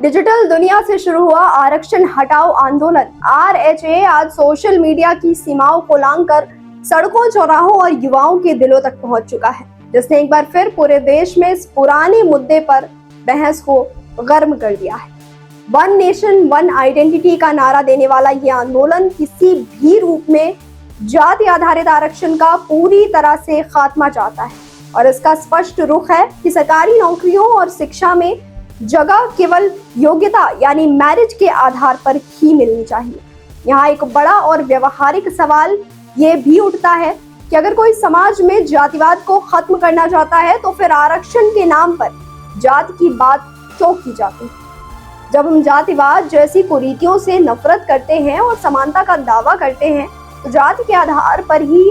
Digital दुनिया से शुरू हुआ आरक्षण हटाओ आंदोलन आरएचए आज सोशल मीडिया की सीमाओं को लांघकर सड़कों, चौराहों और युवाओं के दिलों तक पहुंच चुका है, जिसने एक बार फिर पूरे देश में इस पुराने मुद्दे पर बहस को गर्म कर दिया है। वन नेशन वन आइडेंटिटी का नारा देने वाला ये आंदोलन किसी भी रूप में जाति आधारित आरक्षण का पूरी तरह से खात्मा चाहता है और इसका स्पष्ट रुख है कि सरकारी नौकरियों और शिक्षा में जगह केवल योग्यता यानी मैरिज के आधार पर ही मिलनी चाहिए। यहाँ एक बड़ा और व्यवहारिक सवाल ये भी उठता है कि अगर कोई समाज में जातिवाद को खत्म करना चाहता है तो फिर आरक्षण के नाम पर जाति की बात क्यों की जाती है? जब हम जातिवाद जैसी कुरीतियों से नफरत करते हैं और समानता का दावा करते हैं तो जाति के आधार पर ही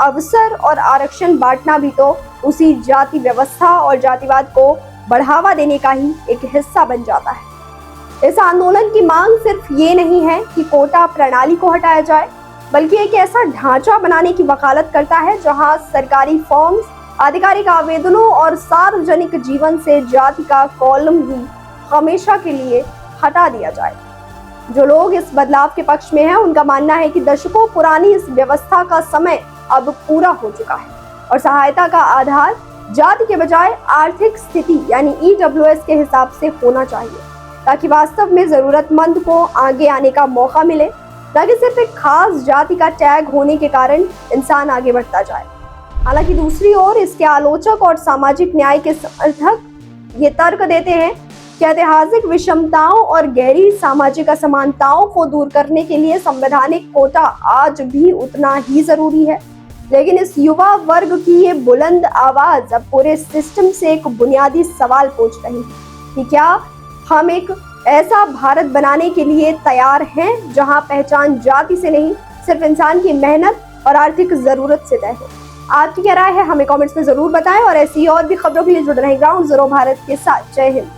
अवसर और आरक्षण बांटना भी तो उसी जाति व्यवस्था और जातिवाद को बढ़ावा देने का ही एक हिस्सा बन जाता है। इस आंदोलन की मांग सिर्फ ये नहीं है कि कोटा प्रणाली को हटाया जाए, बल्कि एक ऐसा ढांचा बनाने की वकालत करता है जहां सरकारी फॉर्म्स, आधिकारिक आवेदनों और सार्वजनिक जीवन से जाति का कॉलम ही हमेशा के लिए हटा दिया जाए। जो लोग इस बदलाव के पक्ष में हैं, उनका मानना है कि दशकों पुरानी इस व्यवस्था का समय अब पूरा हो चुका है और सहायता का आधार जाति के बजाय आर्थिक स्थिति यानी ईडब्ल्यूएस के हिसाब से होना चाहिए, ताकि वास्तव में जरूरतमंद को आगे आने का मौका मिले, ताकि सिर्फ एक खास जाति का टैग होने के कारण इंसान आगे बढ़ता जाए। हालांकि दूसरी ओर इसके आलोचक और सामाजिक न्याय के समर्थक ये तर्क देते हैं कि ऐतिहासिक विषमताओं और गहरी सामाजिक असमानताओं को दूर करने के लिए संवैधानिक कोटा आज भी उतना ही जरूरी है। लेकिन इस युवा वर्ग की ये बुलंद आवाज अब पूरे सिस्टम से एक बुनियादी सवाल पूछ रही है कि क्या हम एक ऐसा भारत बनाने के लिए तैयार हैं जहां पहचान जाति से नहीं, सिर्फ इंसान की मेहनत और आर्थिक जरूरत से तय हो। आपकी क्या राय है, हमें कमेंट्स में जरूर बताएं और ऐसी और भी खबरों के लिए जुड़ रहे ग्राउंड जीरो भारत के साथ। जय हिंद।